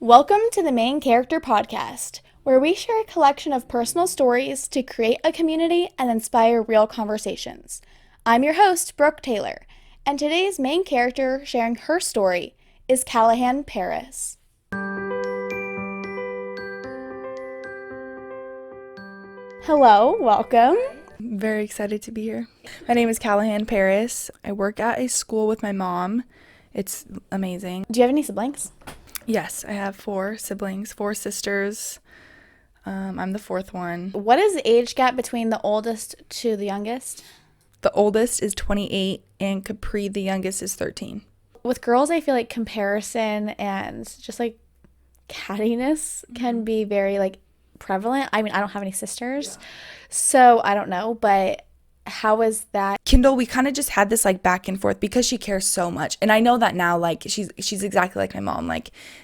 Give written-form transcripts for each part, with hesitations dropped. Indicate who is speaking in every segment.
Speaker 1: Welcome to the Main Character Podcast, where we share a collection of personal stories to create a community and inspire real conversations. I'm your host, Brooke Taylor, and today's main character sharing her story is Kallihan Paris. Hello, welcome.
Speaker 2: I'm very excited to be here. My name is Kallihan Paris. I work at a school with my mom. It's amazing.
Speaker 1: Do you have any siblings?
Speaker 2: Yes, I have 4 siblings, 4 sisters. I'm the 4th one.
Speaker 1: What is the age gap between the oldest to the youngest?
Speaker 2: The oldest is 28 and Capri, the youngest, is 13.
Speaker 1: With girls, I feel like comparison and just like cattiness can be very prevalent. I mean, I don't have any sisters, so I don't know, but how is that?
Speaker 2: Kindle, we kind of just had this back and forth because she cares so much. And I know that now, she's exactly like my mom.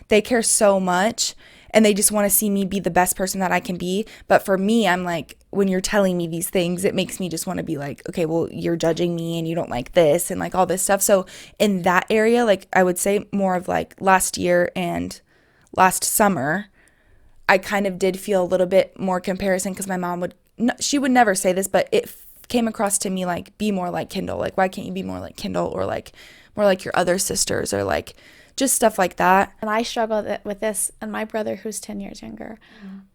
Speaker 2: They care so much and they just want to see me be the best person that I can be. But for me, I'm when you're telling me these things, it makes me just want to be okay, well, you're judging me and you don't like this and all this stuff. So in that area, I would say more of last year and last summer, I kind of did feel a little bit more comparison because my mom she would never say this, but it came across to me be more like Kendall. Why can't you be more like Kendall, or more like your other sisters, or just stuff like that.
Speaker 1: And I struggle with this, and my brother, who's 10 years younger,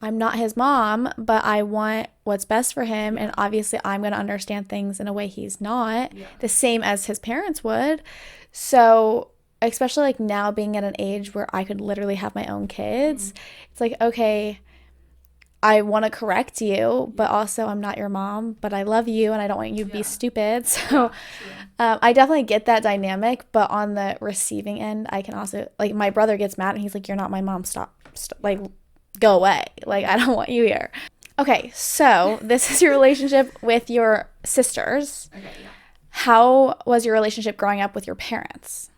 Speaker 1: I'm not his mom, but I want what's best for him, and obviously I'm going to understand things in a way he's not, the same as his parents would. So especially now being at an age where I could literally have my own kids, it's okay, I want to correct you, but also I'm not your mom, but I love you and I don't want you to be stupid. So I definitely get that dynamic, but on the receiving end, I can also, my brother gets mad and he's you're not my mom, stop, go away. I don't want you here. Okay, so this is your relationship with your sisters. Okay, yeah. How was your relationship growing up with your parents?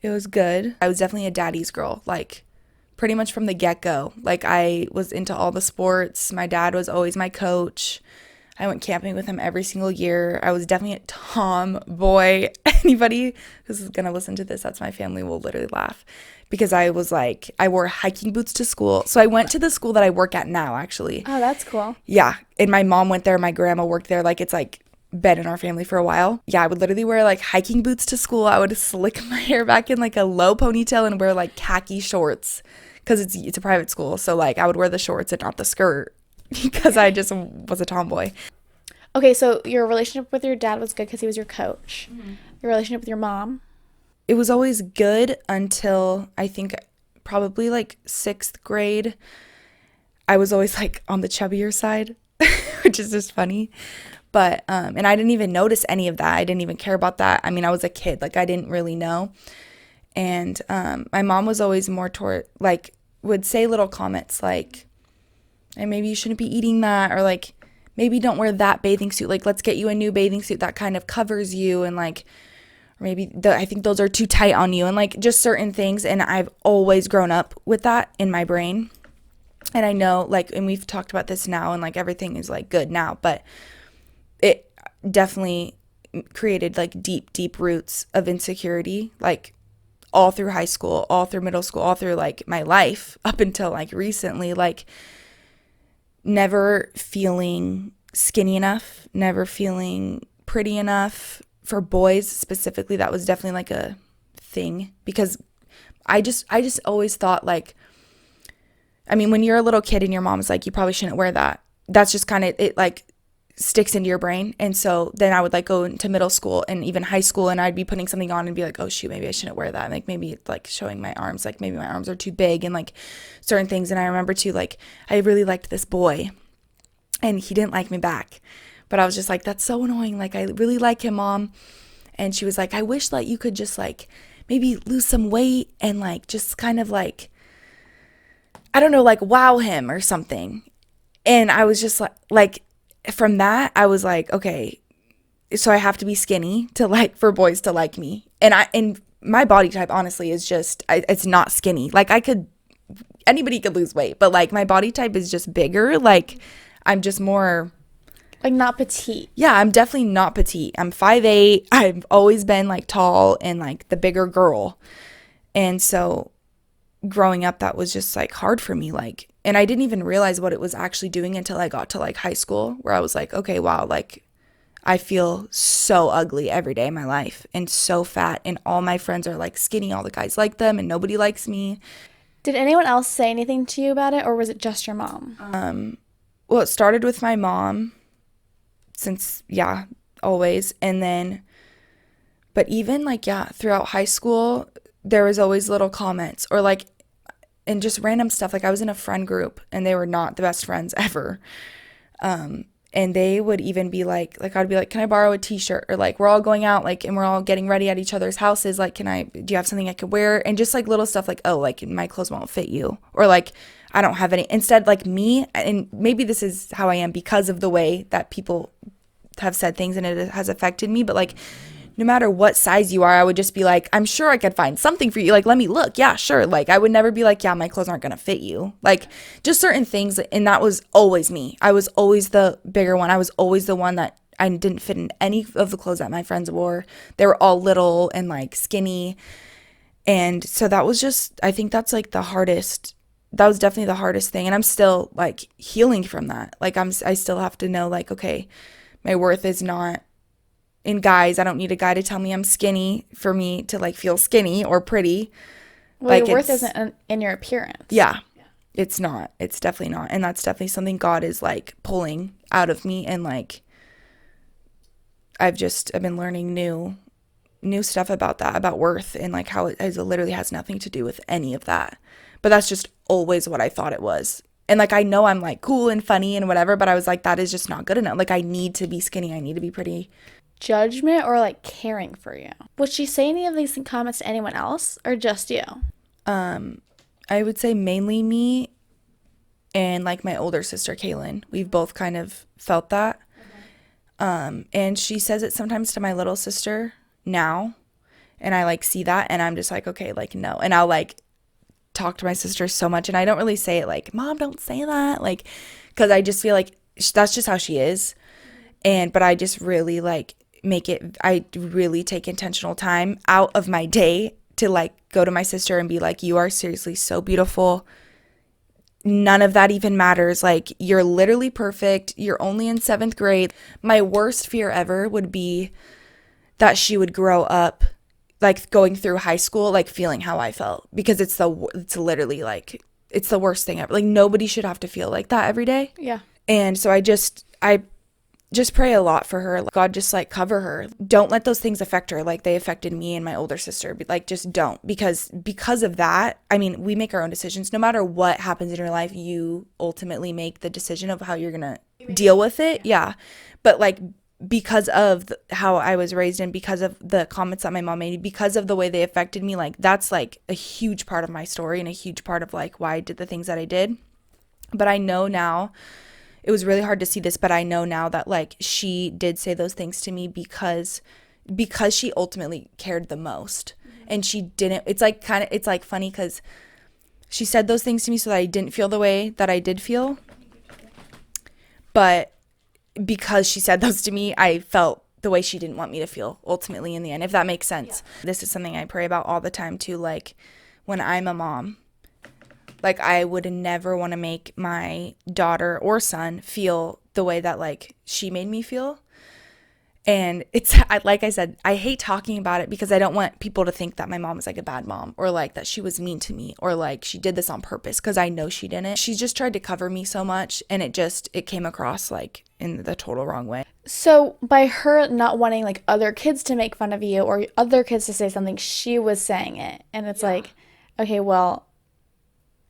Speaker 2: It was good. I was definitely a daddy's girl, pretty much from the get-go. I was into all the sports. My dad was always my coach. I went camping with him every single year. I was definitely a tomboy. Anybody who's going to listen to this, that's my family, will literally laugh. Because I was I wore hiking boots to school. So I went to the school that I work at now, actually.
Speaker 1: Oh, that's cool.
Speaker 2: Yeah. And my mom went there. My grandma worked there. It's been in our family for a while. Yeah, I would literally wear hiking boots to school. I would slick my hair back in a low ponytail and wear khaki shorts. Because it's a private school, so I would wear the shorts and not the skirt because I just was a tomboy.
Speaker 1: Okay, so your relationship with your dad was good because he was your coach. Mm-hmm. Your relationship with your mom?
Speaker 2: It was always good until I think probably 6th grade. I was always on the chubbier side, which is just funny. But, and I didn't even notice any of that. I didn't even care about that. I mean, I was a kid. I didn't really know. And my mom was always more toward, would say little comments hey, maybe you shouldn't be eating that, or maybe don't wear that bathing suit. Let's get you a new bathing suit that kind of covers you, and or maybe I think those are too tight on you, and just certain things. And I've always grown up with that in my brain. And I know, and we've talked about this now, and everything is good now, but it definitely created deep, deep roots of insecurity, all through high school, all through middle school, all through my life up until recently, never feeling skinny enough, never feeling pretty enough. For boys specifically, that was definitely a thing, because I just always thought I mean, when you're a little kid and your mom's you probably shouldn't wear that, that's just kind of it, sticks into your brain. And so then I would go into middle school and even high school, and I'd be putting something on and be oh shoot, maybe I shouldn't wear that, maybe it's showing my arms, maybe my arms are too big, and certain things. And I remember too, I really liked this boy and he didn't like me back, but I was just that's so annoying, I really like him, Mom. And she was I wish you could just maybe lose some weight and just kind of I don't know, wow him or something. And I was just from that, I was okay, so I have to be skinny to for boys to like me. And my body type, honestly, is just, it's not skinny. Anybody could lose weight, but my body type is just bigger. I'm just more
Speaker 1: not petite.
Speaker 2: Yeah, I'm definitely not petite. I'm 5'8". I've always been tall and the bigger girl. And so growing up, that was just like hard for me. Like, and I didn't even realize what it was actually doing until I got to like high school, where I was like, okay, wow, like I feel so ugly every day of my life and so fat, and all my friends are like skinny, all the guys like them, and nobody likes me.
Speaker 1: Did anyone else say anything to you about it, or was it just your mom?
Speaker 2: Well, it started with my mom, since, yeah, always. And then, but even like, yeah, throughout high school, there was always little comments or like, and just random stuff. Like I was in a friend group and they were not the best friends ever. And they would even be like I'd be like, can I borrow a t-shirt? Or like, we're all going out, like, and we're all getting ready at each other's houses. Like, do you have something I could wear? And just like little stuff like, oh, like my clothes won't fit you. Or like, I don't have any. Instead, like me, and maybe this is how I am because of the way that people have said things and it has affected me. But like, no matter what size you are, I would just be like, I'm sure I could find something for you. Like, let me look. Yeah, sure. Like, I would never be like, yeah, my clothes aren't going to fit you. Like, just certain things. And that was always me. I was always the bigger one. I was always the one that I didn't fit in any of the clothes that my friends wore. They were all little and like skinny. And so that was just, I think that's like the hardest. That was definitely the hardest thing. And I'm still like healing from that. Like, I still have to know, like, okay, my worth is not in guys. I don't need a guy to tell me I'm skinny for me to like feel skinny or pretty.
Speaker 1: Well, like, your worth isn't in your appearance.
Speaker 2: Yeah, it's not. It's definitely not. And that's definitely something God is like pulling out of me. And like, I've been learning new stuff about that, about worth, and like how it literally has nothing to do with any of that. But that's just always what I thought it was. And like, I know I'm like cool and funny and whatever, but I was like, that is just not good enough. Like, I need to be skinny. I need to be pretty.
Speaker 1: Judgment or like caring for you? Would she say any of these comments to anyone else or just you?
Speaker 2: I would say mainly me and like my older sister Kallihan. We've both kind of felt that. And she says it sometimes to my little sister now, and I like see that and I'm just like, okay, like no. And I'll like talk to my sister so much, and I don't really say it like, Mom, don't say that, like, because I just feel like that's just how she is. But I just really like I really take intentional time out of my day to like go to my sister and be like, you are seriously so beautiful. None of that even matters. Like, you're literally perfect. You're only in 7th grade. My worst fear ever would be that she would grow up like going through high school, like feeling how I felt, because it's literally like, it's the worst thing ever. Like, nobody should have to feel like that every day.
Speaker 1: Yeah.
Speaker 2: And so I just pray a lot for her. God, just like cover her. Don't let those things affect her like they affected me and my older sister. Like, just don't, because of that, I mean, we make our own decisions. No matter what happens in your life, you ultimately make the decision of how you're going to deal with it. Yeah. But like, because of how I was raised and because of the comments that my mom made, because of the way they affected me, like, that's like a huge part of my story and a huge part of like why I did the things that I did. But I know now, it was really hard to see this, but I know now that like she did say those things to me because she ultimately cared the most. And she didn't, it's like funny because she said those things to me so that I didn't feel the way that I did feel. But because she said those to me, I felt the way she didn't want me to feel ultimately in the end, if that makes sense. Yeah. This is something I pray about all the time too. Like, when I'm a mom, like, I would never want to make my daughter or son feel the way that like she made me feel. And like I said, I hate talking about it because I don't want people to think that my mom is like a bad mom, or like that she was mean to me, or like she did this on purpose, because I know she didn't. She just tried to cover me so much, and it came across like in the total wrong way.
Speaker 1: So by her not wanting like other kids to make fun of you or other kids to say something, she was saying it. And it's like, okay, well,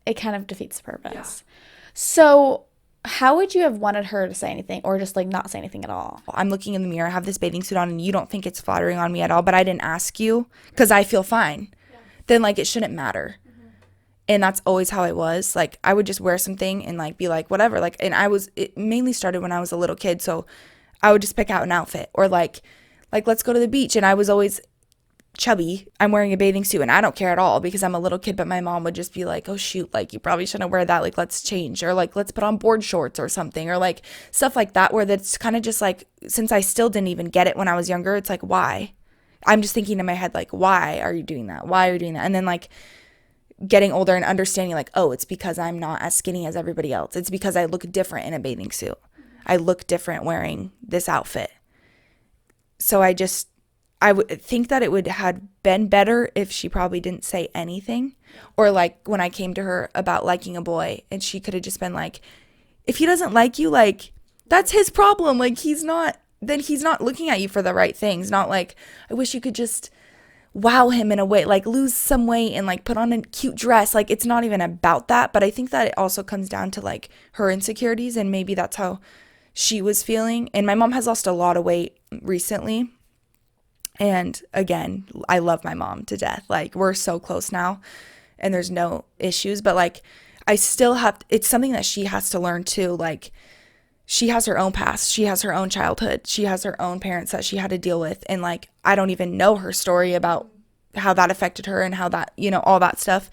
Speaker 1: it kind of defeats the purpose. Yeah. So how would you have wanted her to say anything, or just like not say anything at all?
Speaker 2: I'm looking in the mirror, I have this bathing suit on, and you don't think it's flattering on me at all, but I didn't ask you because I feel fine. Yeah. Then like, it shouldn't matter. Mm-hmm. And that's always how I was. Like, I would just wear something and like be like, whatever. Like, and it mainly started when I was a little kid. So I would just pick out an outfit, or like let's go to the beach. And I was always chubby. I'm wearing a bathing suit and I don't care at all because I'm a little kid, but my mom would just be like, oh shoot, like you probably shouldn't wear that, like let's change, or like let's put on board shorts or something, or like stuff like that, where that's kind of just like, since I still didn't even get it when I was younger, it's like, why? I'm just thinking in my head, like, why are you doing that? And then like getting older and understanding like, oh, it's because I'm not as skinny as everybody else. It's because I look different in a bathing suit. I look different wearing this outfit. So I would think that it would have been better if she probably didn't say anything, or like when I came to her about liking a boy and she could have just been like, if he doesn't like you, like that's his problem. Like he's not looking at you for the right things. Not like, I wish you could just wow him in a way, like lose some weight and like put on a cute dress. Like it's not even about that. But I think that it also comes down to like her insecurities, and maybe that's how she was feeling. And my mom has lost a lot of weight recently. And again, I love my mom to death. Like we're so close now and there's no issues, but like I still have, it's something that she has to learn too. Like she has her own past. She has her own childhood. She has her own parents that she had to deal with. And like, I don't even know her story about how that affected her and how that, you know, all that stuff.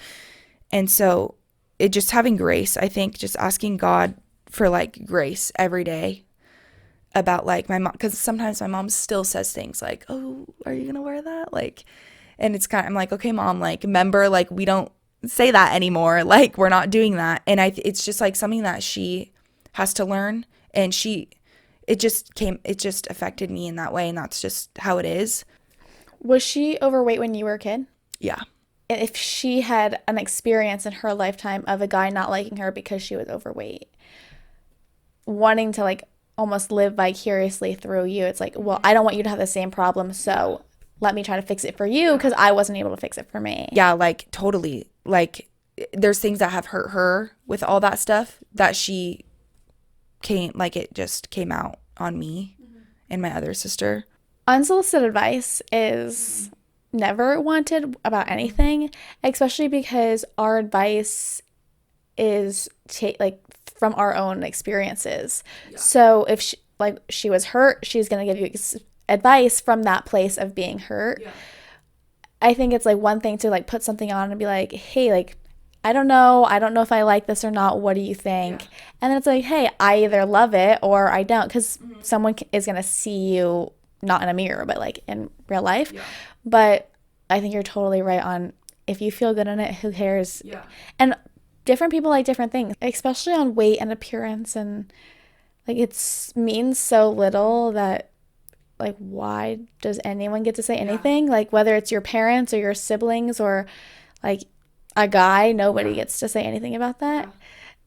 Speaker 2: And so it just having grace, I think just asking God for like grace every day about like my mom, because sometimes my mom still says things like, oh, are you gonna wear that, like, and it's kind of, I'm like, okay mom, like remember, like we don't say that anymore, like we're not doing that. And it's just like something that she has to learn, and it just affected me in that way, and that's just how it is.
Speaker 1: Was she overweight when you were a kid?
Speaker 2: Yeah.
Speaker 1: If she had an experience in her lifetime of a guy not liking her because she was overweight, wanting to like almost live vicariously through you, it's like, well, I don't want you to have the same problem, so let me try to fix it for you because I wasn't able to fix it for me.
Speaker 2: Yeah, like totally. Like there's things that have hurt her with all that stuff that she it just came out on me and my other sister.
Speaker 1: Unsolicited advice is never wanted about anything, especially because our advice is from our own experiences. Yeah. So if she was hurt, she's going to give you advice from that place of being hurt. Yeah. I think it's like one thing to like put something on and be like, hey, like, I don't know if I like this or not. What do you think? Yeah. And then it's like, hey, I either love it or I don't, because someone is going to see you not in a mirror, but like in real life. Yeah. But I think you're totally right on, if you feel good in it, who cares? Yeah. And different people like different things, especially on weight and appearance, and like it means so little that like, why does anyone get to say anything? Like whether it's your parents or your siblings or like a guy, nobody gets to say anything about that.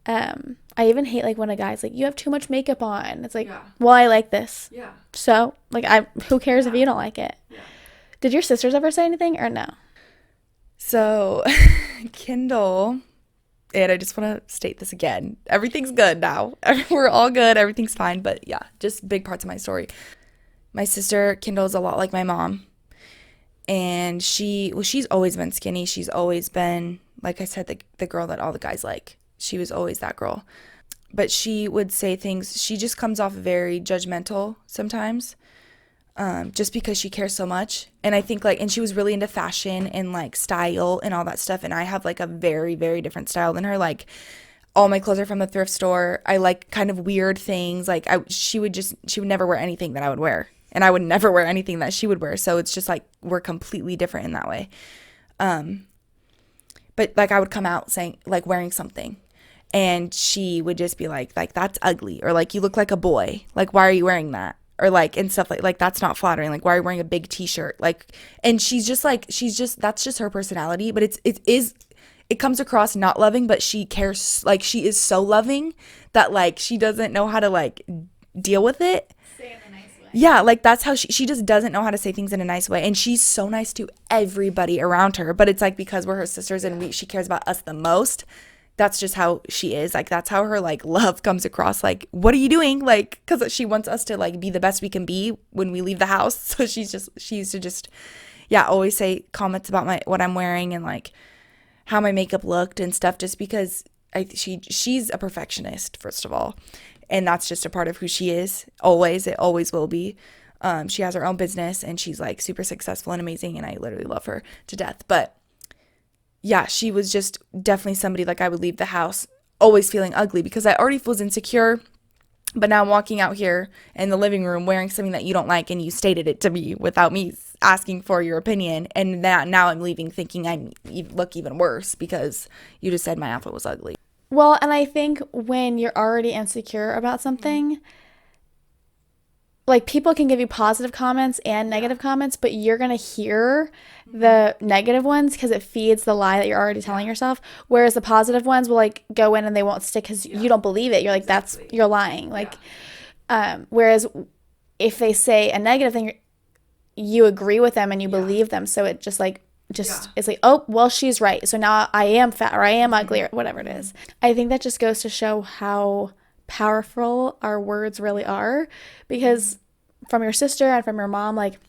Speaker 1: Yeah. I even hate like when a guy's like, you have too much makeup on. It's like, well, I like this. Yeah. So like, who cares if you don't like it? Yeah. Did your sisters ever say anything or no?
Speaker 2: So Kendall, and I just want to state this again, everything's good now. We're all good. Everything's fine. But yeah, just big parts of my story. My sister Kendall is a lot like my mom. And she's always been skinny. She's always been, like I said, the girl that all the guys like. She was always that girl. But she would say things, she just comes off very judgmental sometimes, just because she cares so much. And I think and she was really into fashion and like style and all that stuff. And I have like a very, very different style than her. Like all my clothes are from the thrift store. I like kind of weird things. Like she would never wear anything that I would wear. And I would never wear anything that she would wear. So it's just like we're completely different in that way. But like I would come out saying like wearing something, and she would just be like that's ugly, or like you look like a boy. Like why are you wearing that? Or like and stuff like that's not flattering. Like why are you wearing a big t-shirt? Like, and she's just that's just her personality. But it comes across not loving, but she cares. Like she is so loving that like she doesn't know how to like deal with it. Yeah, like that's how she just doesn't know how to say things in a nice way. And she's so nice to everybody around her. But it's like because we're her sisters and she cares about us the most, that's just how she is. Like that's how her like love comes across. Like, what are you doing? Like, because she wants us to like be the best we can be when we leave the house. So she used to just always say comments about what I'm wearing and like how my makeup looked and stuff, just because she's a perfectionist, first of all. And that's just a part of who she is. Always. It always will be. She has her own business and she's like super successful and amazing. And I literally love her to death. But yeah, she was just definitely somebody like I would leave the house always feeling ugly because I already was insecure. But now I'm walking out here in the living room wearing something that you don't like, and you stated it to me without me asking for your opinion. And now I'm leaving thinking I look even worse because you just said my outfit was ugly.
Speaker 1: Well, and I think when you're already insecure about something, like people can give you positive comments and negative comments, but you're going to hear the negative ones because it feeds the lie that you're already telling yourself. Whereas the positive ones will like go in and they won't stick because you don't believe it. You're like, you're lying. Like, whereas if they say a negative thing, you agree with them and you believe them. So it just it's like, oh, well, she's right. So now I am fat or I am ugly or whatever it is. I think that just goes to show how powerful our words really are, because from your sister and from your mom, like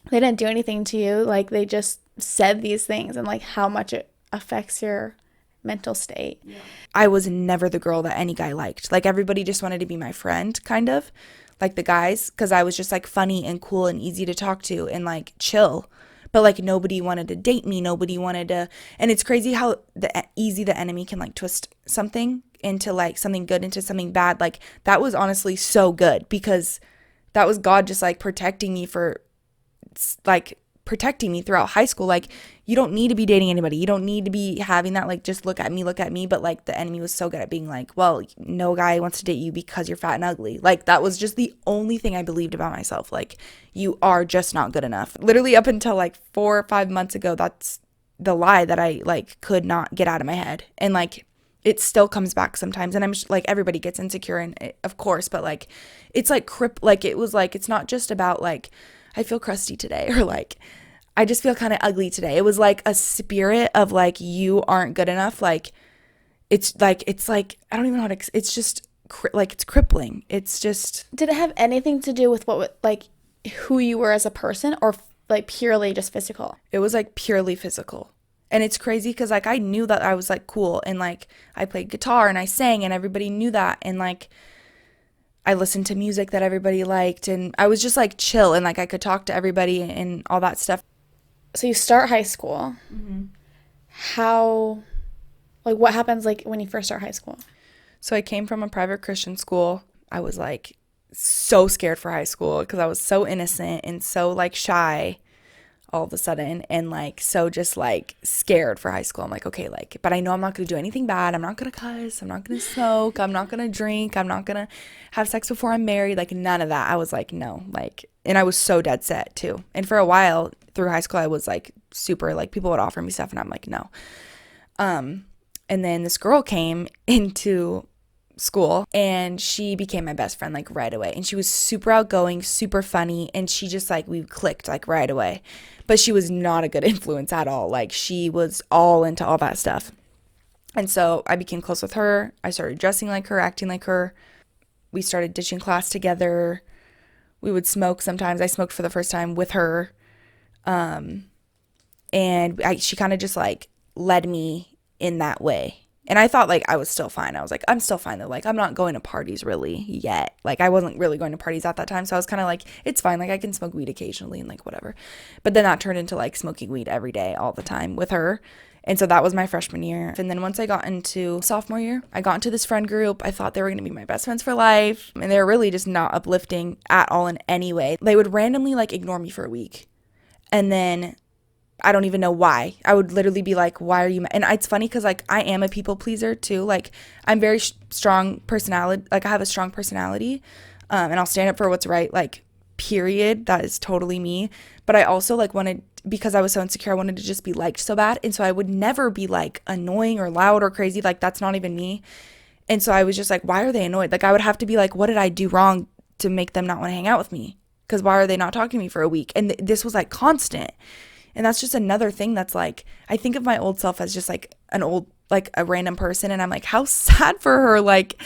Speaker 1: they didn't do anything to you, like they just said these things, and like how much it affects your mental state.
Speaker 2: I was never the girl that any guy liked. Like everybody just wanted to be my friend, kind of like the guys, because I was just like funny and cool and easy to talk to and like chill. But like nobody wanted to date me, nobody wanted to. And it's crazy how easy the enemy can like twist something into like something good into something bad. Like that was honestly so good, because that was God just like protecting me throughout high school. Like you don't need to be dating anybody, you don't need to be having that like just look at me. But like the enemy was so good at being like, well, no guy wants to date you because you're fat and ugly. Like that was just the only thing I believed about myself. Like you are just not good enough. Literally up until like 4 or 5 months ago, that's the lie that I like could not get out of my head. And like it still comes back sometimes, and I'm like, everybody gets insecure, and of course, but like it's like it was like, it's not just about like I feel crusty today or like I just feel kind of ugly today. It was like a spirit of like, you aren't good enough. Like it's like I don't even know how to, it's just like it's crippling. It's just.
Speaker 1: Did it have anything to do with what like who you were as a person, or like purely just physical?
Speaker 2: It was like purely physical. And it's crazy because like I knew that I was like cool, and like I played guitar and I sang and everybody knew that, and like I listened to music that everybody liked, and I was just like chill, and like I could talk to everybody and all that stuff.
Speaker 1: So you start high school. Mm-hmm. How, like what happens like when you first start high school?
Speaker 2: So I came from a private Christian school. I was like so scared for high school because I was so innocent and so like shy all of a sudden, and like so just like scared for high school. I'm like, okay, like, but I know I'm not gonna do anything bad. I'm not gonna cuss, I'm not gonna smoke, I'm not gonna drink, I'm not gonna have sex before I'm married, like none of that. I was like, no, like, and I was so dead set too. And for a while through high school I was like super, like people would offer me stuff and I'm like, no. And then this girl came into school and she became my best friend like right away, and she was super outgoing, super funny, and she just like, we clicked like right away. But she was not a good influence at all. Like she was all into all that stuff. And so I became close with her. I started dressing like her, acting like her. We started ditching class together. We would smoke sometimes. I smoked for the first time with her. And she kind of just like led me in that way. And I thought like I was still fine. I was like, I'm still fine though. Like I'm not going to parties really yet. Like I wasn't really going to parties at that time. So I was kind of like, it's fine. Like I can smoke weed occasionally and like whatever. But then that turned into like smoking weed every day, all the time with her. And so that was my freshman year. And then once I got into sophomore year, I got into this friend group. I thought they were going to be my best friends for life. And they were really just not uplifting at all in any way. They would randomly like ignore me for a week. And then I don't even know why. I would literally be like, why are you and it's funny because like I am a people pleaser too. Like I'm very strong personality. Like I have a strong personality, and I'll stand up for what's right, like period. That is totally me. But I also like wanted, because I was so insecure, I wanted to just be liked so bad. And so I would never be like annoying or loud or crazy. Like that's not even me. And so I was just like, why are they annoyed? Like I would have to be like, what did I do wrong to make them not want to hang out with me? Because why are they not talking to me for a week? And this was like constant. And that's just another thing that's like, I think of my old self as just like an old, like a random person. And I'm like, how sad for her. Like,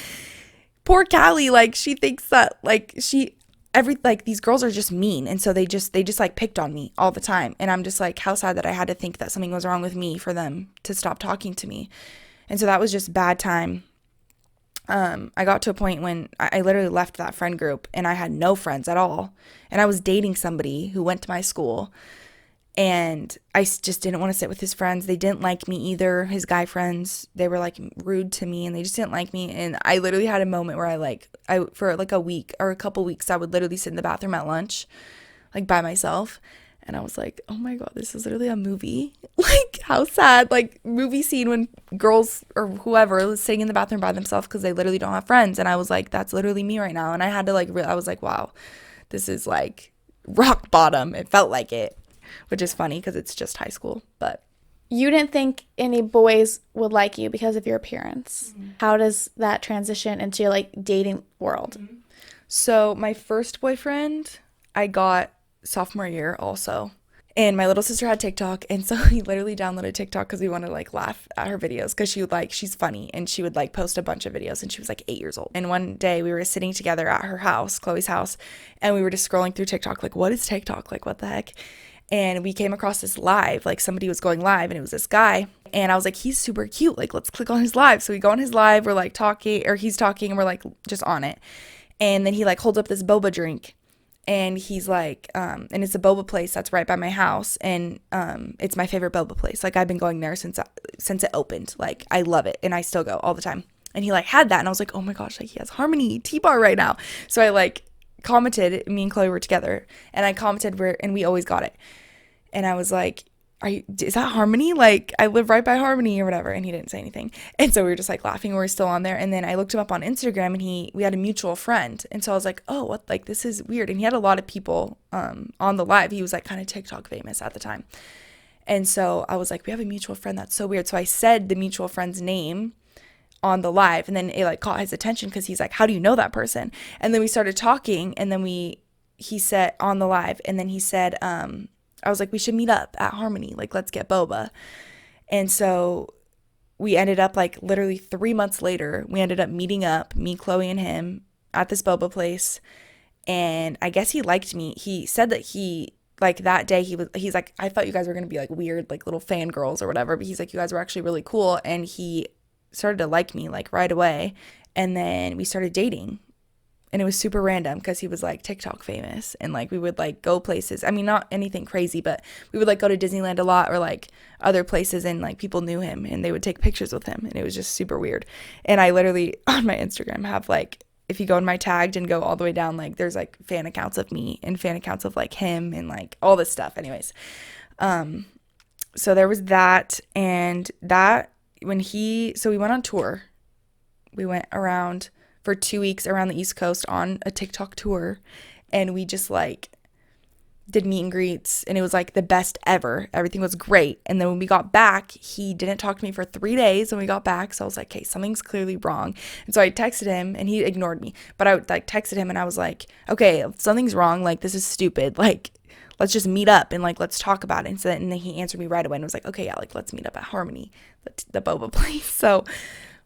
Speaker 2: poor Callie. Like, she thinks that like like these girls are just mean. And so they just like picked on me all the time. And I'm just like, how sad that I had to think that something was wrong with me for them to stop talking to me. And so that was just bad time. I got to a point when I literally left that friend group and I had no friends at all. And I was dating somebody who went to my school. And just didn't want to sit with his friends. They didn't like me either. His guy friends, they were like rude to me and they just didn't like me. And I literally had a moment where I for like a week or a couple weeks, I would literally sit in the bathroom at lunch, like by myself. And I was like, oh my God, this is literally a movie. Like, how sad. Like, movie scene when girls or whoever is sitting in the bathroom by themselves because they literally don't have friends. And I was like, that's literally me right now. And I had to like, I was like, wow, this is like rock bottom. It felt like it. Which is funny because it's just high school, but.
Speaker 1: You didn't think any boys would like you because of your appearance. Mm-hmm. How does that transition into your, like, dating world?
Speaker 2: Mm-hmm. So my first boyfriend I got sophomore year also. And my little sister had TikTok, and so we literally downloaded TikTok because we wanted to, like, laugh at her videos because she would, like, she's funny, and she would, like, post a bunch of videos, and she was, like, 8 years old. And one day we were sitting together at her house, Chloe's house, and we were just scrolling through TikTok, like, what is TikTok? Like, what the heck? And we came across this live, like somebody was going live and it was this guy. And I was like, he's super cute. Like, let's click on his live. So we go on his live, we're like talking, or he's talking and we're like just on it. And then he like holds up this boba drink and he's like, and it's a boba place that's right by my house. And it's my favorite boba place. Like I've been going there since it opened. Like I love it. And I still go all the time. And he like had that. And I was like, oh my gosh, like he has Harmony T-bar right now. So I like commented, me and Chloe were together and I commented and we always got it. And I was like, is that Harmony? Like I live right by Harmony or whatever. And he didn't say anything. And so we were just like laughing. We were still on there. And then I looked him up on Instagram and we had a mutual friend. And so I was like, oh, what? Like this is weird. And he had a lot of people on the live. He was like kind of TikTok famous at the time. And so I was like, we have a mutual friend. That's so weird. So I said the mutual friend's name on the live, and then it like caught his attention because he's like, how do you know that person? And then we started talking, and then he said on the live, and then he said I was like, we should meet up at Harmony, like let's get boba. And so we ended up like literally 3 months later, we ended up meeting up, me, Chloe, and him at this boba place. And I guess he liked me. He said that like that day he's like, I thought you guys were gonna be like weird, like little fangirls or whatever, but he's like, you guys were actually really cool. And he started to like me like right away. And then we started dating, and it was super random because he was like TikTok famous, and like we would like go places. I mean, not anything crazy, but we would like go to Disneyland a lot or like other places, and like people knew him and they would take pictures with him, and it was just super weird. And I literally on my Instagram have like, if you go in my tagged and go all the way down, like there's like fan accounts of me and fan accounts of like him and like all this stuff. Anyways, so there was that. And that so we went on tour. We went around for 2 weeks around the East Coast on a TikTok tour, and we just like did meet and greets, and it was like the best ever. Everything was great. And then when we got back, he didn't talk to me for 3 days when we got back. So I was like, okay, something's clearly wrong. And so I texted him, and he ignored me, but I like texted him and I was like, okay, something's wrong. Like this is stupid. Like let's just meet up and like let's talk about it. And so and then he answered me right away and was like, okay, yeah, like let's meet up at Harmony, the boba place. So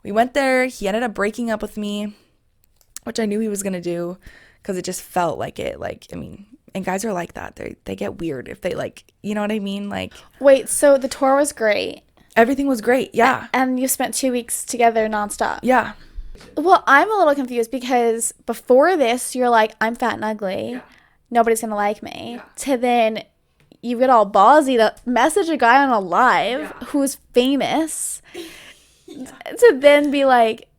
Speaker 2: we went there. He ended up breaking up with me, which I knew he was gonna do because it just felt like it. Like, I mean, and guys are like that. They get weird if they like, you know what I mean? Like,
Speaker 1: wait, so the tour was great.
Speaker 2: Everything was great, yeah.
Speaker 1: And you spent 2 weeks together nonstop.
Speaker 2: Yeah.
Speaker 1: Well, I'm a little confused because before this, you're like, I'm fat and ugly. Yeah. Nobody's gonna like me. Yeah. To then you get all ballsy to message a guy on a live who's famous. To then be like,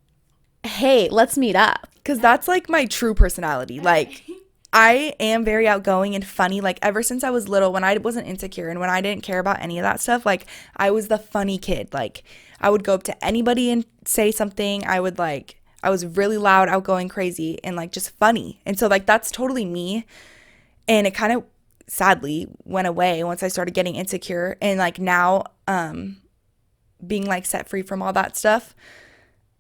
Speaker 1: hey, let's meet up.
Speaker 2: Because that's like my true personality. Like, I am very outgoing and funny. Like, ever since I was little, when I wasn't insecure and when I didn't care about any of that stuff, like, I was the funny kid. Like, I would go up to anybody and say something. I was really loud, outgoing, crazy, and like just funny. And so like that's totally me. And it kind of sadly went away once I started getting insecure. And like now, being like set free from all that stuff,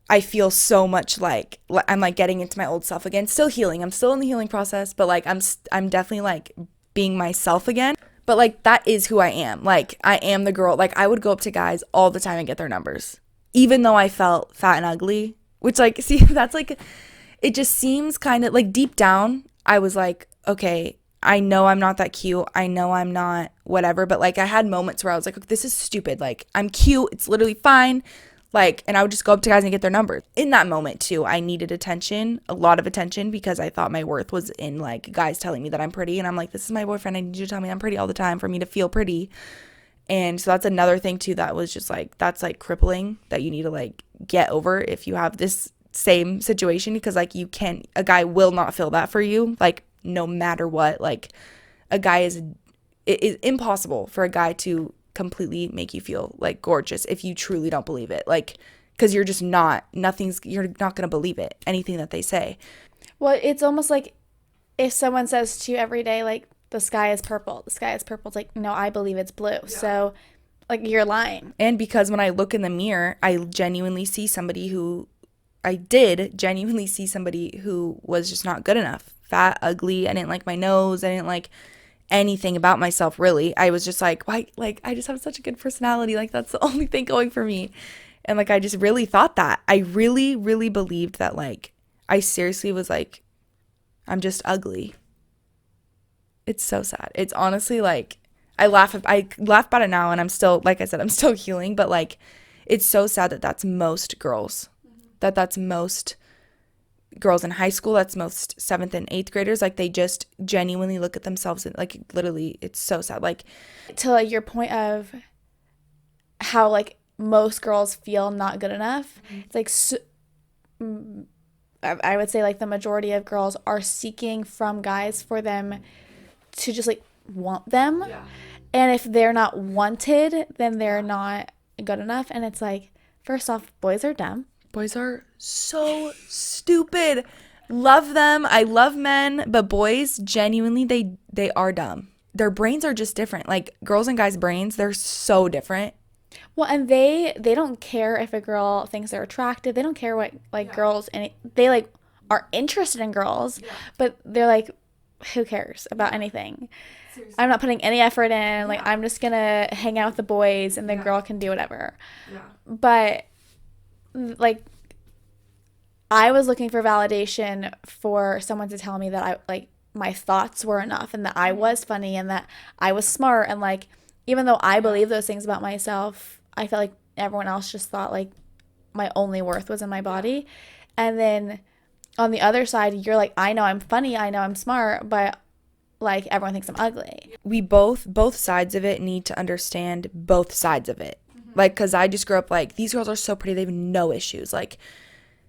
Speaker 2: I feel so much like I'm like getting into my old self again. Still healing. I'm still in the healing process, but like I'm definitely like being myself again. But like that is who I am. Like I am the girl. Like I would go up to guys all the time and get their numbers, even though I felt fat and ugly. Which like, see, that's like, it just seems kind of like deep down. I was like, okay, I know I'm not that cute. I know I'm not whatever. But like I had moments where I was like, this is stupid. Like I'm cute. It's literally fine. Like, and I would just go up to guys and get their numbers. In that moment too, I needed attention, a lot of attention, because I thought my worth was in like guys telling me that I'm pretty. And I'm like, this is my boyfriend. I need you to tell me I'm pretty all the time for me to feel pretty. And so that's another thing too that was just like, that's like crippling, that you need to like get over if you have this same situation, because like you can't, a guy will not feel that for you, like no matter what. Like a guy it is impossible for a guy to completely make you feel like gorgeous if you truly don't believe it, like, because you're just not, you're not going to believe it, anything that they say.
Speaker 1: Well, it's almost like if someone says to you every day, like, the sky is purple, the sky is purple, it's like, no, I believe it's blue. Yeah. So like, you're lying.
Speaker 2: And because when I look in the mirror, I did genuinely see somebody who was just not good enough, fat, ugly. I didn't like my nose, I didn't like anything about myself, really. I was just like, why, like, I just have such a good personality, like that's the only thing going for me. And like I just really thought that, I really believed that, like I seriously was like, I'm just ugly. It's so sad. It's honestly like, I laugh about it now, and I'm still, like I said, I'm still healing, but like it's so sad that that's most girls, that's most girls in high school, that's most 7th and 8th graders. Like they just genuinely look at themselves and like literally, it's so sad. Like,
Speaker 1: to like your point of how like most girls feel not good enough, it's like I would say like the majority of girls are seeking from guys for them to just like want them. Yeah. And if they're not wanted, then they're not good enough. And it's like, first off, boys are dumb.
Speaker 2: Boys are so stupid. Love them. I love men, but boys, genuinely, they are dumb. Their brains are just different. Like girls and guys' brains, they're so different.
Speaker 1: Well, and they don't care if a girl thinks they're attractive. They don't care what like girls, and they like are interested in girls, but they're like, who cares about anything? Seriously. I'm not putting any effort in. Like I'm just gonna hang out with the boys, and the girl can do whatever. Yeah. But like I was looking for validation for someone to tell me that I like my thoughts were enough, and that I was funny, and that I was smart, and like even though I believe those things about myself, I felt like everyone else just thought like my only worth was in my body. And then on the other side, you're like, I know I'm funny, I know I'm smart, but like everyone thinks I'm ugly.
Speaker 2: We both sides of it need to understand both sides of it. Like, because I just grew up like, these girls are so pretty, they have no issues. Like,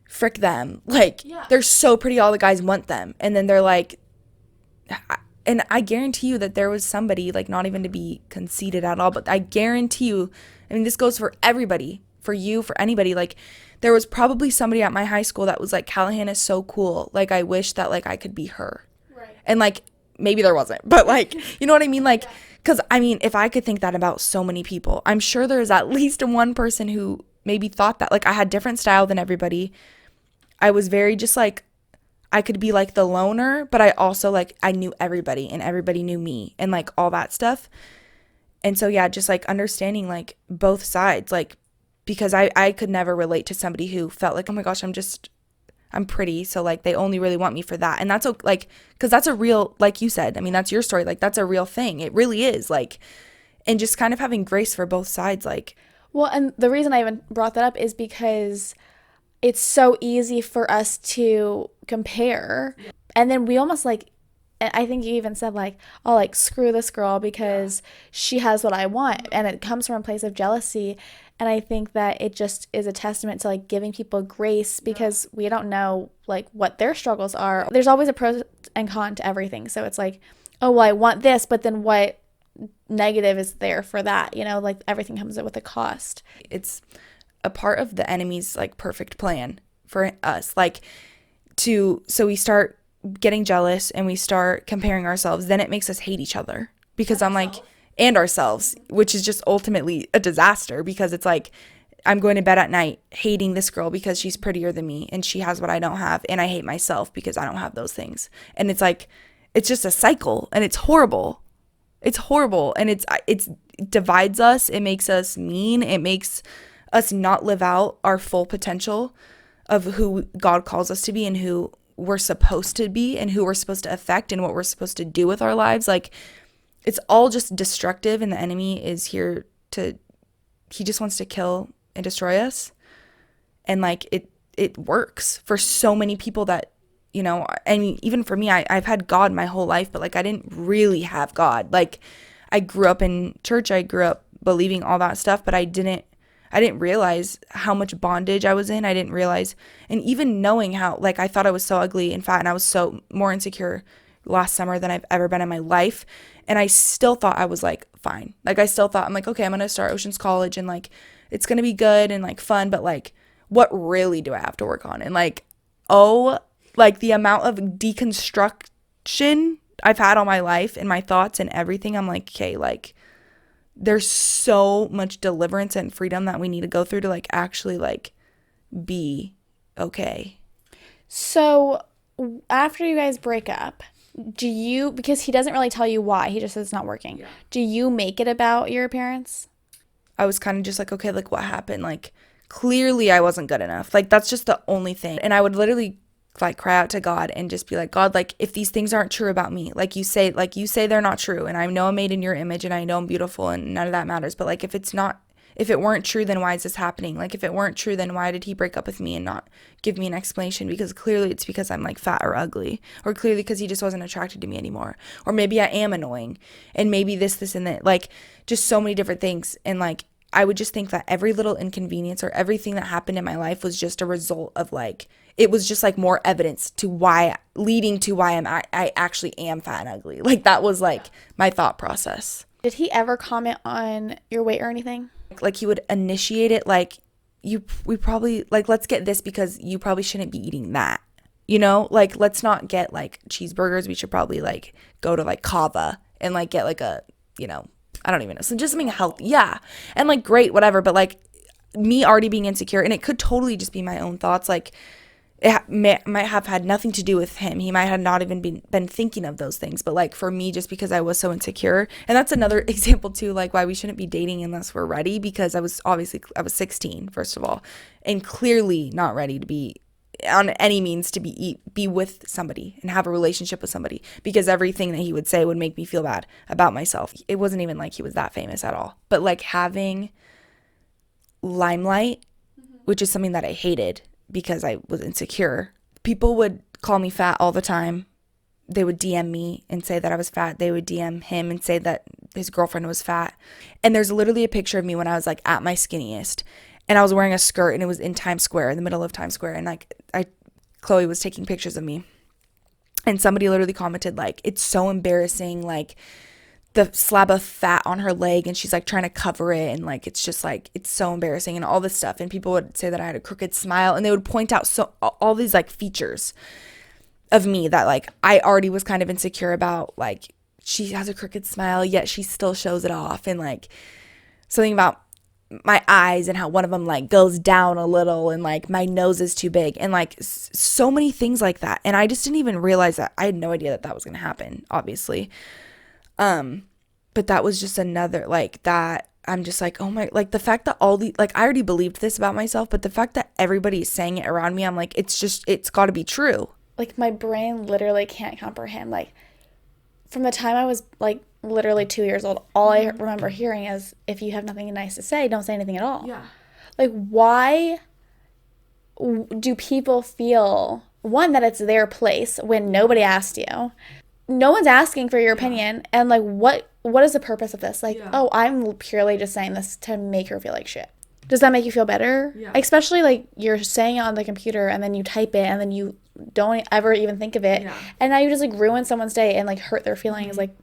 Speaker 2: frick them. Like, they're so pretty, all the guys want them. And then they're like, and I guarantee you that there was somebody, like, not even to be conceited at all, but I guarantee you, I mean, this goes for everybody, for you, for anybody. Like, there was probably somebody at my high school that was like, Kallihan is so cool. Like, I wish that, like, I could be her. Right. And, like, maybe there wasn't, but, like, you know what I mean? Like, because, I mean, if I could think that about so many people, I'm sure there's at least one person who maybe thought that. Like, I had different style than everybody. I was very just, like, I could be, like, the loner, but I also, like, I knew everybody, and everybody knew me, and, like, all that stuff. And so, yeah, just, like, understanding, like, both sides, like, because I could never relate to somebody who felt like, oh, my gosh, I'm pretty, so, like, they only really want me for that. And that's, like, because that's a real, like you said, I mean, that's your story. Like, that's a real thing. It really is, like, and just kind of having grace for both sides, like.
Speaker 1: Well, and the reason I even brought that up is because it's so easy for us to compare. Yeah. And then we almost, like, I think you even said, like, oh, like, screw this girl because she has what I want. And it comes from a place of jealousy. And I think that it just is a testament to, like, giving people grace, because we don't know, like, what their struggles are. There's always a pro and con to everything. So it's like, oh, well, I want this, but then what negative is there for that? You know, like, everything comes with a cost.
Speaker 2: It's a part of the enemy's, like, perfect plan for us. Like, so we start getting jealous and we start comparing ourselves. Then it makes us hate each other, because I'm like, and ourselves, which is just ultimately a disaster, because it's like, I'm going to bed at night hating this girl because she's prettier than me and she has what I don't have, and I hate myself because I don't have those things. And it's like, it's just a cycle, and it's horrible. It's horrible, and it divides us. It makes us mean. It makes us not live out our full potential of who God calls us to be, and who we're supposed to be, and who we're supposed to affect, and what we're supposed to do with our lives. Like, it's all just destructive, and the enemy is here he just wants to kill and destroy us. And like it works for so many people that, you know, and even for me, I've had God my whole life, but like I didn't really have God. Like I grew up in church, I grew up believing all that stuff, but I didn't realize how much bondage I was in. I didn't realize, and even knowing how, like, I thought I was so ugly and fat, and I was so more insecure last summer than I've ever been in my life. And I still thought I was like fine. Like I still thought, I'm like, okay, I'm gonna start Oceans College and like it's gonna be good and like fun, but like what really do I have to work on? And like, oh, like the amount of deconstruction I've had all my life and my thoughts and everything, I'm like, okay, like there's so much deliverance and freedom that we need to go through to like actually like be okay.
Speaker 1: So after you guys break up, because he doesn't really tell you why, he just says it's not working. Yeah. Do you make it about your appearance?
Speaker 2: I was kind of just like, okay, like what happened? Like clearly I wasn't good enough. Like that's just the only thing. And I would literally like cry out to God and just be like, God, like if these things aren't true about me, like you say they're not true, and I know I'm made in your image and I know I'm beautiful and none of that matters, but like if it weren't true, then why is this happening? Like if it weren't true, then why did he break up with me and not give me an explanation? Because clearly it's because I'm like fat or ugly, or clearly because he just wasn't attracted to me anymore, or maybe I am annoying, and maybe this and that, like just so many different things. And like I would just think that every little inconvenience or everything that happened in my life was just a result of like, it was just like more evidence to why I actually am fat and ugly. Like that was like my thought process.
Speaker 1: Did he ever comment on your weight or anything?
Speaker 2: Like he would initiate it, like we probably like, let's get this because you probably shouldn't be eating that, you know, like let's not get like cheeseburgers, we should probably like go to like Kava and like get like a, you know, I don't even know, so just something healthy. Yeah. And like great, whatever, but like me already being insecure, and it could totally just be my own thoughts, like might have had nothing to do with him. He might have not even been thinking of those things. But like for me, just because I was so insecure, and that's another example too, like why we shouldn't be dating unless we're ready, because I was 16, first of all, and clearly not ready to be on any means to be with somebody and have a relationship with somebody, because everything that he would say would make me feel bad about myself. It wasn't even like he was that famous at all. But like having limelight, which is something that I hated, because I was insecure. People would call me fat all the time. They would DM me and say that I was fat. They would DM him and say that his girlfriend was fat. And there's literally a picture of me when I was like at my skinniest, and I was wearing a skirt, and it was in Times Square, in the middle of Times Square, and like Chloe was taking pictures of me, and somebody literally commented like, it's so embarrassing, like the slab of fat on her leg, and she's like trying to cover it, and like it's just like, it's so embarrassing and all this stuff. And people would say that I had a crooked smile, and they would point out so all these like features of me that like I already was kind of insecure about. Like she has a crooked smile, yet she still shows it off, and like something about my eyes and how one of them like goes down a little, and like my nose is too big, and like so many things like that. And I just didn't even realize that. I had no idea that was going to happen, obviously. But that was just another, like, that I'm just like, oh my, like the fact that like I already believed this about myself, but the fact that everybody is saying it around me, I'm like, it's got to be true.
Speaker 1: Like my brain literally can't comprehend. Like from the time I was like literally 2 years old, all I remember hearing is, if you have nothing nice to say, don't say anything at all. Yeah. Like why do people feel, one, that it's their place when nobody asked you? No one's asking for your opinion. And like what is the purpose of this? Like, oh, I'm purely just saying this to make her feel like shit. Does that make you feel better? Yeah. Especially like you're saying it on the computer, and then you type it, and then you don't ever even think of it. Yeah. And now you just like ruin someone's day and like hurt their feelings. Mm-hmm. Like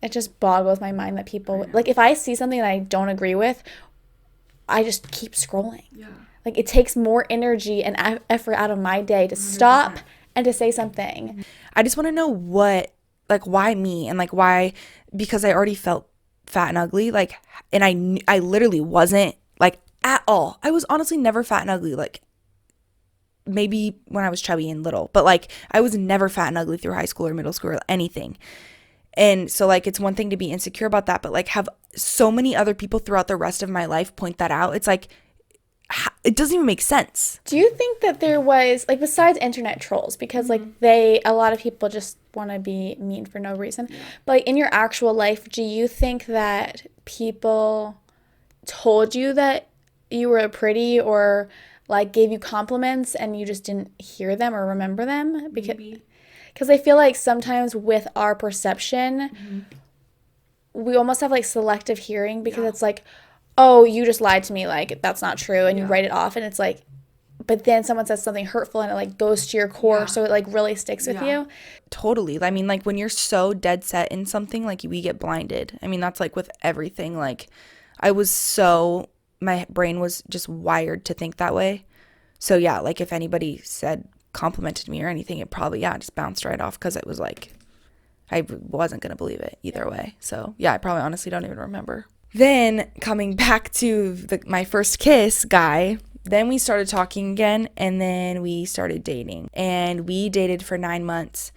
Speaker 1: it just boggles my mind that people, like if I see something that I don't agree with, I just keep scrolling. Yeah. Like it takes more energy and effort out of my day to 100%. Stop and to say something.
Speaker 2: I just want to know why me, and like why, because I already felt fat and ugly, like, and I literally wasn't like at all. I was honestly never fat and ugly, like maybe when I was chubby and little, but like I was never fat and ugly through high school or middle school or anything. And so like it's one thing to be insecure about that, but like have so many other people throughout the rest of my life point that out. It's like, it doesn't even make sense.
Speaker 1: Do you think that there was, like, besides internet trolls, because like a lot of people just want to be mean for no reason, but like in your actual life, do you think that people told you that you were pretty or like gave you compliments and you just didn't hear them or remember them? Because I feel like sometimes with our perception, we almost have like selective hearing because it's like, oh, you just lied to me, like that's not true, and you write it off, and it's like, but then someone says something hurtful and it like goes to your core, so it like really sticks with you.
Speaker 2: Totally. I mean, like when you're so dead set in something, like we get blinded. I mean, that's like with everything. Like my brain was just wired to think that way. So yeah, like if anybody complimented me or anything, it probably, just bounced right off because it was like, I wasn't going to believe it either way. So yeah, I probably honestly don't even remember. Then coming back to my first kiss guy, then we started talking again, and then we started dating, and we dated for 9 months,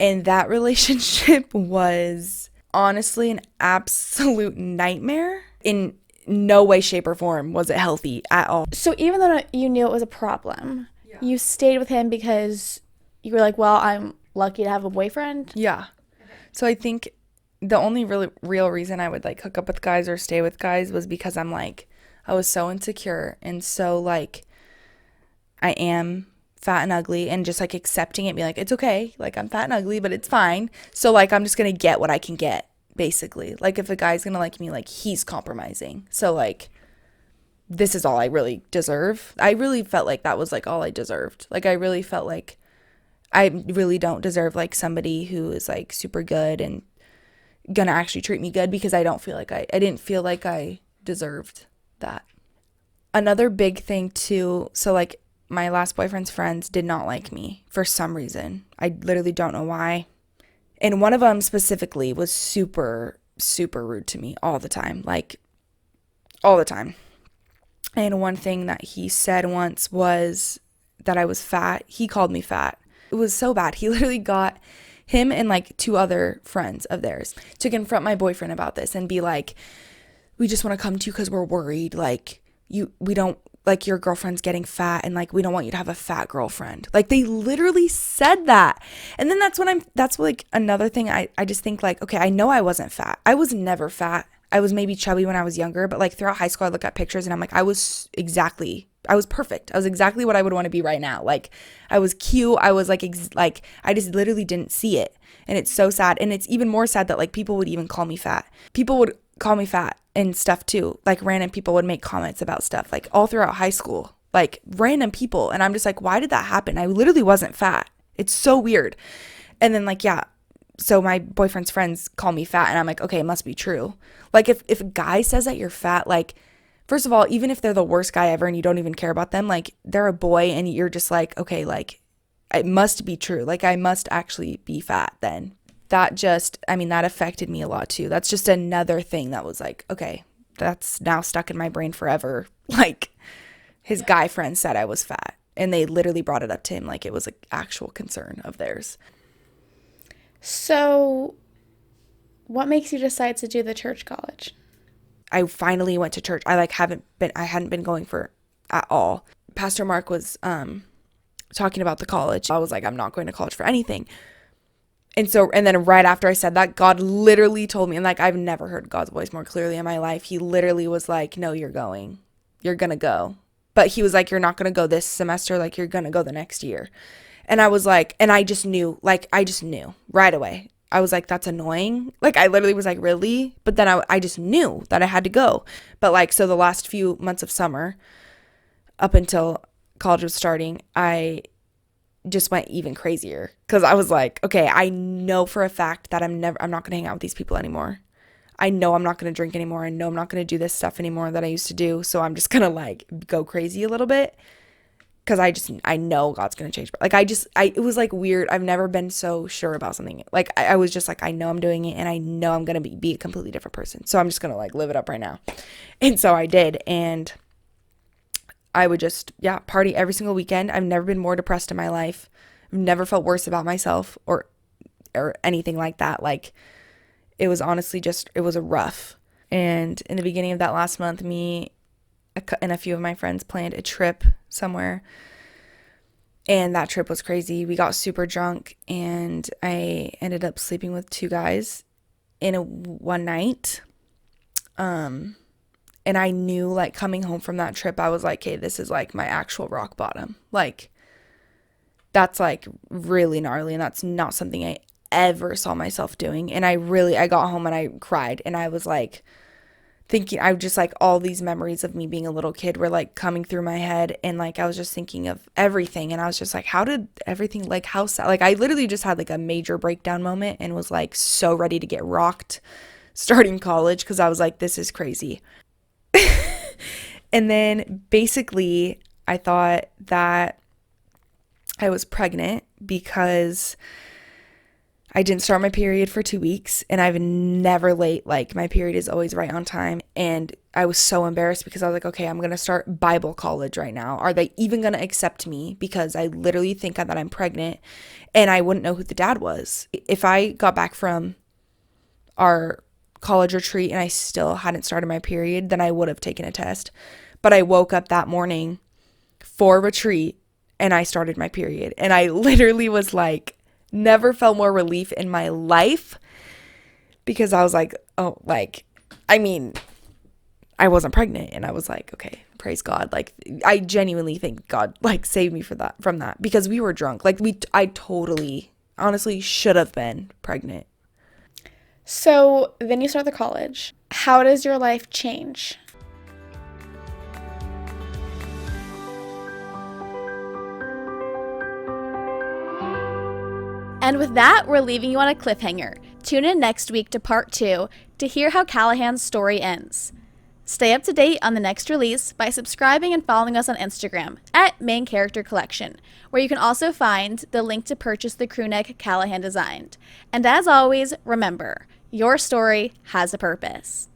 Speaker 2: and that relationship was honestly an absolute nightmare. In no way, shape, or form was it healthy at all.
Speaker 1: So even though you knew it was a problem, you stayed with him because you were like, well, I'm lucky to have a boyfriend?
Speaker 2: Yeah. So I think the only really real reason I would like hook up with guys or stay with guys was because I was so insecure and so like I am fat and ugly, and just like accepting it, be like, it's okay, like I'm fat and ugly, but it's fine. So like I'm just gonna get what I can get, basically. Like if a guy's gonna like me, like he's compromising. So like this is all I really deserve. I really felt like that was like all I deserved. Like I really felt like I really don't deserve like somebody who is like super good and gonna actually treat me good, because I don't feel like I didn't feel like I deserved that. Another big thing too, so like my last boyfriend's friends did not like me for some reason. I literally don't know why. And one of them specifically was super, super rude to me all the time, like all the time. And one thing that he said once was that I was fat. He called me fat. It was so bad. He literally got him and like 2 other friends of theirs to confront my boyfriend about this and be like, we just want to come to you because we're worried. Like we don't like your girlfriend's getting fat, and like we don't want you to have a fat girlfriend. Like they literally said that. And then that's like another thing I just think like, okay, I know I wasn't fat. I was never fat. I was maybe chubby when I was younger, but like throughout high school I look at pictures and I'm like, I was perfect. I was exactly what I would want to be right now. Like I was cute. I was like I just literally didn't see it. And it's so sad. And it's even more sad that like people would even call me fat. People would call me fat and stuff too. Like random people would make comments about stuff like all throughout high school, like random people. And I'm just like, why did that happen? I literally wasn't fat. It's so weird. And then like, so my boyfriend's friends call me fat, and I'm like, okay, it must be true. Like if a guy says that you're fat, like first of all, even if they're the worst guy ever and you don't even care about them, like they're a boy and you're just like, okay, like it must be true. Like I must actually be fat then. That affected me a lot too. That's just another thing that was like, okay, that's now stuck in my brain forever. Like his guy friend said I was fat, and they literally brought it up to him like it was an actual concern of theirs.
Speaker 1: So what makes you decide to do the church college?
Speaker 2: I finally went to church. I hadn't been going for at all. Pastor Mark was talking about the college. I was like, I'm not going to college for anything. And then right after I said that, God literally told me, and like I've never heard God's voice more clearly in my life. He literally was like, no, you're going. You're going to go. But he was like, you're not going to go this semester. Like you're going to go the next year. And I was like, and I just knew right away. I was like, that's annoying. Like I literally was like, really? But then I just knew that I had to go. But like, so the last few months of summer up until college was starting, I just went even crazier, because I was like, okay, I know for a fact that I'm not going to hang out with these people anymore. I know I'm not going to drink anymore. I know I'm not going to do this stuff anymore that I used to do. So I'm just going to like go crazy a little bit, because I know God's going to change. Like it was like weird. I've never been so sure about something. Like I was just like, I know I'm doing it, and I know I'm going to be a completely different person. So I'm just going to like live it up right now. And so I did. And I would just, party every single weekend. I've never been more depressed in my life. I've never felt worse about myself or anything like that. Like it was honestly it was a rough. And in the beginning of that last month, me and a few of my friends planned a trip somewhere. And that trip was crazy. We got super drunk, and I ended up sleeping with 2 guys in one night. And I knew, like, coming home from that trip, I was like, hey, this is, like, my actual rock bottom. Like, that's, like, really gnarly, and that's not something I ever saw myself doing. And I got home and I cried, and I was, like, thinking, I just, like, all these memories of me being a little kid were, like, coming through my head, and, like, I was just thinking of everything, and I was just like, how did everything, like, how sad, like, I literally just had, like, a major breakdown moment and was, like, so ready to get rocked starting college, because I was like, this is crazy. And then basically I thought that I was pregnant because I didn't start my period for 2 weeks, and I've never late. Like, my period is always right on time. And I was so embarrassed because I was like, okay, I'm going to start Bible college right now. Are they even going to accept me? Because I literally think that I'm pregnant, and I wouldn't know who the dad was. If I got back from our college retreat and I still hadn't started my period, then I would have taken a test. But I woke up that morning for retreat and I started my period. And I literally was like, never felt more relief in my life, because I was like, oh, like, I mean, I wasn't pregnant, and I was like, okay, praise God. Like, I genuinely think God, like, saved me from that, because we were drunk. Like, I totally, honestly should have been pregnant.
Speaker 1: So then you start the college. How does your life change? And with that, we're leaving you on a cliffhanger. Tune in next week to part 2 to hear how Kallihan's story ends. Stay up to date on the next release by subscribing and following us on Instagram at Main Character Collection, where you can also find the link to purchase the crew neck Kallihan designed. And as always, remember, your story has a purpose.